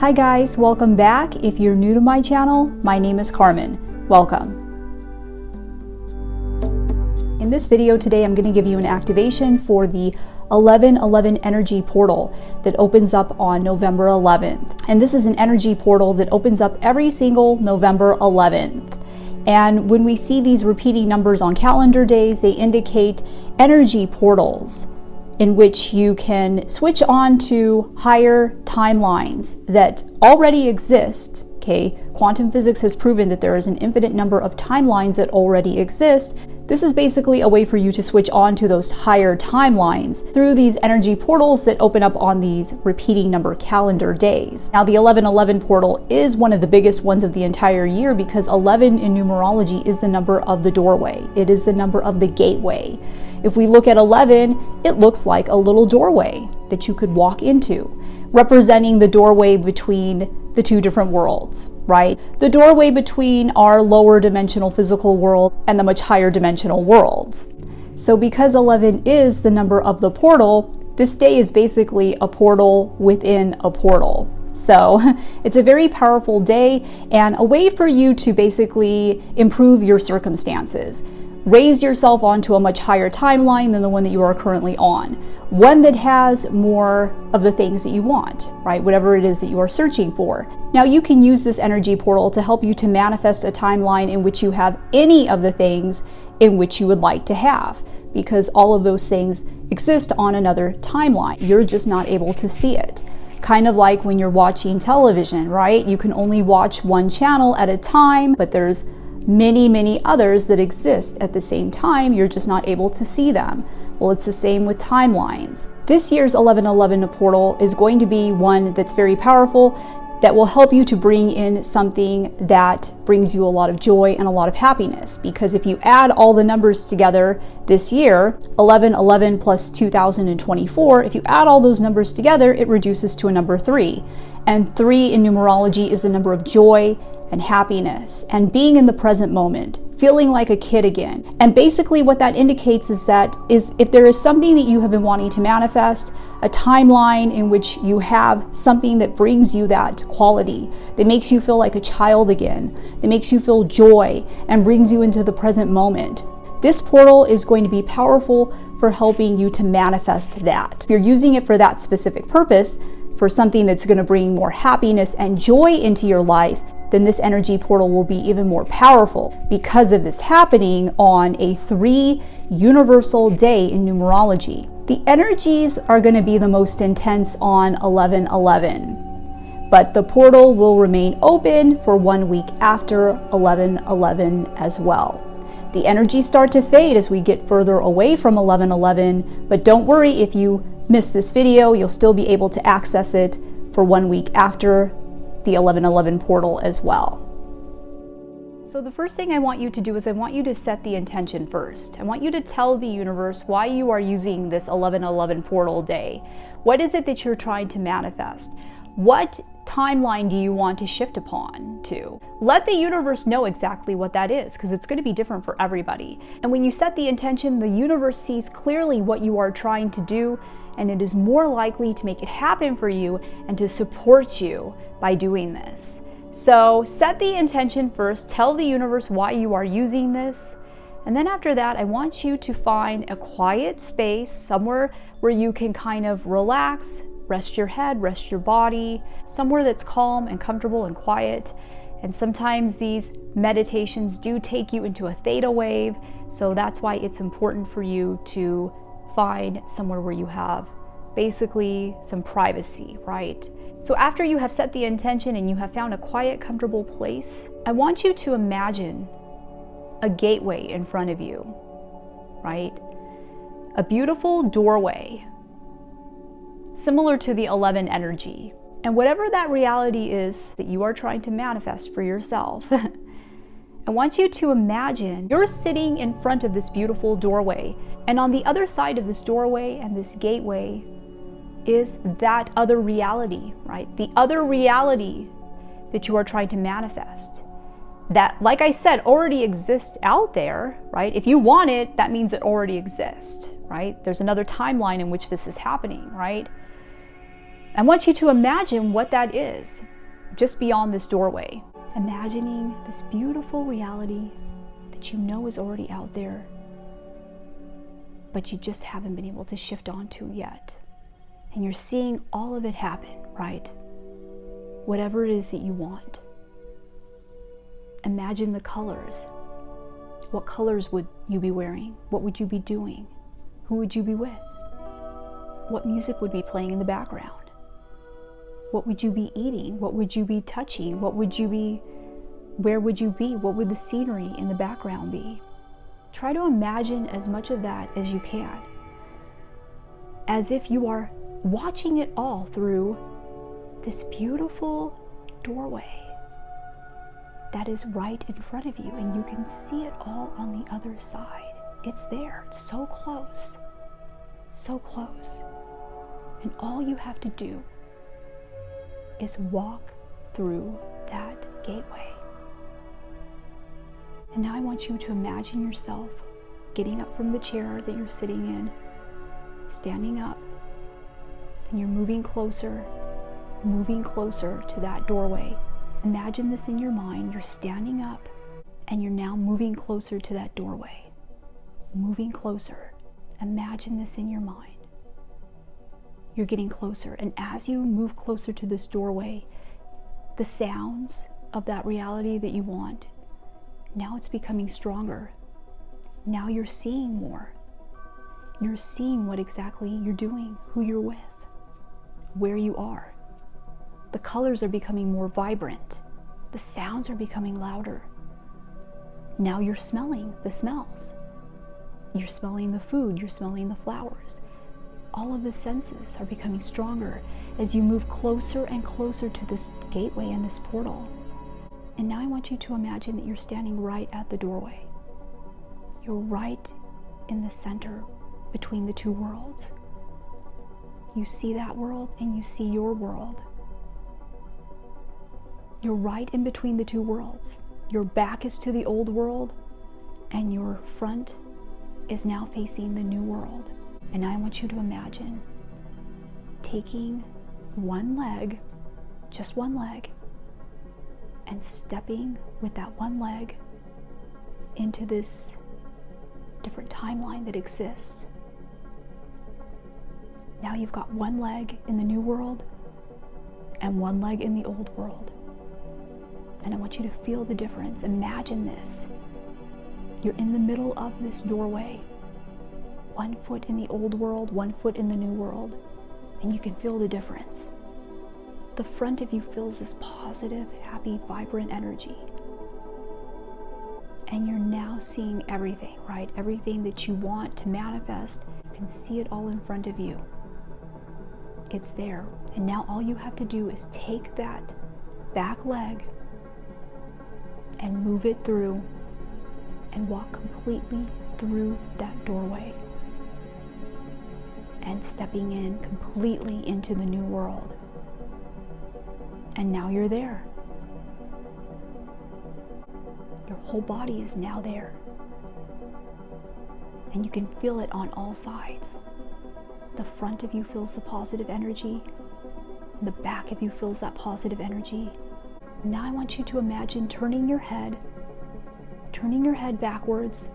Hi guys, welcome back. If you're new to my channel, my name is Carmen. Welcome. In this video today, I'm going to give you an activation for the 1111 energy portal that opens up on November 11th. And this is an energy portal that opens up every single November 11th. And when we see these repeating numbers on calendar days, they indicate energy portals in which you can switch on to higher timelines that already exist. Okay, quantum physics has proven that there is an infinite number of timelines that already exist. This is basically a way for you to switch on to those higher timelines through these energy portals that open up on these repeating number calendar days. Now, the 1111 portal is one of the biggest ones of the entire year because 11 in numerology is the number of the doorway. It is the number of the gateway. If we look at 11, it looks like a little doorway that you could walk into, representing the doorway between the two different worlds, right? The doorway between our lower dimensional physical world and the much higher dimensional worlds. So because 11 is the number of the portal, this day is basically a portal within a portal. So it's a very powerful day and a way for you to basically improve your circumstances. Raise yourself onto a much higher timeline than the one that you are currently on. One that has more of the things that you want, right? Whatever it is that you are searching for. Now you can use this energy portal to help you to manifest a timeline in which you have any of the things in which you would like to have, because all of those things exist on another timeline. You're just not able to see it. Kind of like when you're watching television, right? You can only watch one channel at a time, but there's many others that exist at the same time. You're just not able to see them. Well, it's the same with timelines. This year's 1111 portal is going to be one that's very powerful, that will help you to bring in something that brings you a lot of joy and a lot of happiness. Because if you add all the numbers together this year, 1111 plus 2024, if you add all those numbers together, it reduces to a number 3. And 3 in numerology is a number of joy and happiness and being in the present moment, feeling like a kid again. And basically what that indicates is if there is something that you have been wanting to manifest, a timeline in which you have something that brings you that quality, that makes you feel like a child again, that makes you feel joy and brings you into the present moment. This portal is going to be powerful for helping you to manifest that. If you're using it for that specific purpose, for something that's going to bring more happiness and joy into your life, then this energy portal will be even more powerful because of this happening on a 3 universal day in numerology. The energies are going to be the most intense on 1111, but the portal will remain open for 1 week after 1111 as well. The energies start to fade as we get further away from 1111, but don't worry, if you miss this video, you'll still be able to access it for 1 week after the 1111 portal as well. So the first thing I want you to do is I want you to set the intention first. I want you to tell the universe why you are using this 1111 portal day. What is it that you're trying to manifest? What timeline do you want to shift upon to? Let the universe know exactly what that is, because it's going to be different for everybody. And when you set the intention, the universe sees clearly what you are trying to do, and it is more likely to make it happen for you and to support you by doing this. So set the intention first, tell the universe why you are using this, and then after that, I want you to find a quiet space, somewhere where you can kind of relax, rest your head, rest your body, somewhere that's calm and comfortable and quiet. And sometimes these meditations do take you into a theta wave, so that's why it's important for you to find somewhere where you have basically some privacy, right? So after you have set the intention and you have found a quiet, comfortable place, I want you to imagine a gateway in front of you, right? A beautiful doorway, similar to the 11 energy. And whatever that reality is that you are trying to manifest for yourself, I want you to imagine you're sitting in front of this beautiful doorway, and on the other side of this doorway and this gateway is that other reality, right? The other reality that you are trying to manifest. That, like I said, already exists out there, right? If you want it, that means it already exists, right? There's another timeline in which this is happening, right? I want you to imagine what that is. just beyond this doorway. Imagining this beautiful reality that you know is already out there, but you just haven't been able to shift onto yet. And you're seeing all of it happen, right? Whatever it is that you want. Imagine the colors. What colors would you be wearing? What would you be doing? Who would you be with? What music would be playing in the background? What would you be eating? What would you be touching? Where would you be? What would the scenery in the background be? Try to imagine as much of that as you can, as if you are watching it all through this beautiful doorway that is right in front of you, and you can see it all on the other side. It's there. It's so close. So close. And all you have to do is walk through that gateway. And now I want you to imagine yourself getting up from the chair that you're sitting in, standing up, and you're moving closer to that doorway. Imagine this in your mind. You're standing up and you're now moving closer to that doorway. Moving closer. Imagine this in your mind. You're getting closer, and as you move closer to this doorway, the sounds of that reality that you want, now it's becoming stronger. Now you're seeing more. You're seeing what exactly you're doing, who you're with, where you are. The colors are becoming more vibrant. The sounds are becoming louder. Now you're smelling the smells. You're smelling the food, you're smelling the flowers. All of the senses are becoming stronger as you move closer and closer to this gateway and this portal. And now I want you to imagine that you're standing right at the doorway. You're right in the center between the two worlds. You see that world and you see your world. You're right in between the two worlds. Your back is to the old world and your front is now facing the new world. And now I want you to imagine taking one leg, just one leg, and stepping with that one leg into this different timeline that exists. Now you've got one leg in the new world and one leg in the old world. And I want you to feel the difference. Imagine this. You're in the middle of this doorway. 1 foot in the old world, 1 foot in the new world. And you can feel the difference. The front of you feels this positive, happy, vibrant energy. And you're now seeing everything, right? Everything that you want to manifest. You can see it all in front of you. It's there. And now all you have to do is take that back leg and move it through and walk completely through that doorway and stepping in completely into the new world. And now you're there. Your whole body is now there. And you can feel it on all sides. The front of you feels the positive energy. The back of you feels that positive energy. Now I want you to imagine turning your head backwards,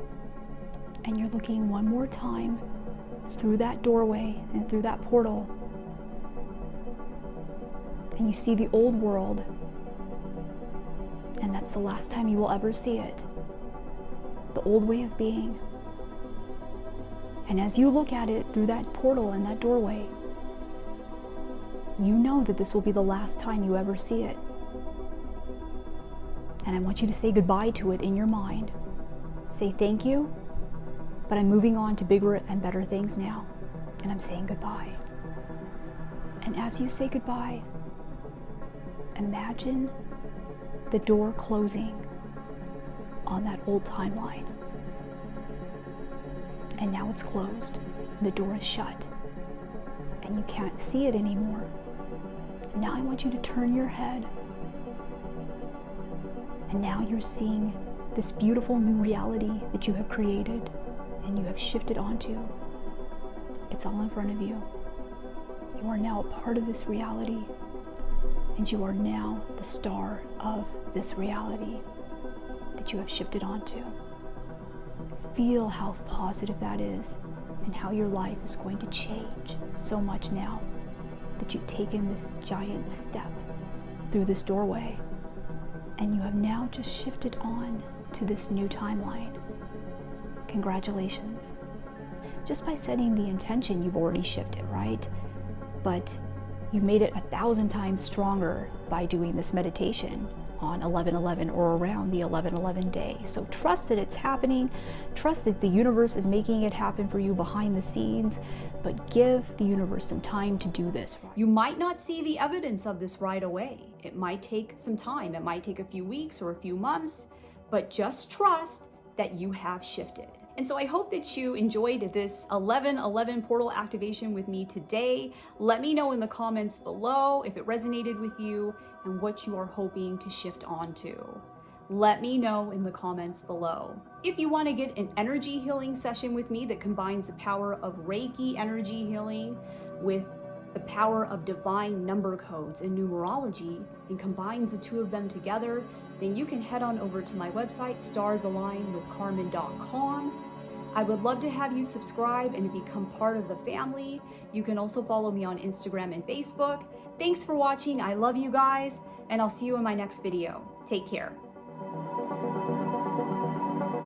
and you're looking one more time through that doorway and through that portal. And you see the old world, and that's the last time you will ever see it. The old way of being. And as you look at it through that portal and that doorway, you know that this will be the last time you ever see it. And I want you to say goodbye to it in your mind. Say thank you, but I'm moving on to bigger and better things now. And I'm saying goodbye. And as you say goodbye, imagine the door closing on that old timeline. And now it's closed. The door is shut. And you can't see it anymore. Now I want you to turn your head. And now you're seeing this beautiful new reality that you have created and you have shifted onto. It's all in front of you. You are now a part of this reality. And you are now the star of this reality that you have shifted onto. Feel how positive that is and how your life is going to change so much now that you've taken this giant step through this doorway and you have now just shifted on to this new timeline. Congratulations. Just by setting the intention, you've already shifted, right? But you made it 1,000 times stronger by doing this meditation on 11/11 or around the 11/11 day. So trust that it's happening. Trust that the universe is making it happen for you behind the scenes, but give the universe some time to do this. You might not see the evidence of this right away. It might take some time. It might take a few weeks or a few months, but just trust that you have shifted. And so I hope that you enjoyed this 11/11 portal activation with me today. Let me know in the comments below if it resonated with you and what you are hoping to shift onto. Let me know in the comments below. If you want to get an energy healing session with me that combines the power of Reiki energy healing with the power of divine number codes and numerology and combines the two of them together, then you can head on over to my website, starsalignwithcarmen.com. I would love to have you subscribe and to become part of the family. You can also follow me on Instagram and Facebook. Thanks for watching. I love you guys, and I'll see you in my next video. Take care.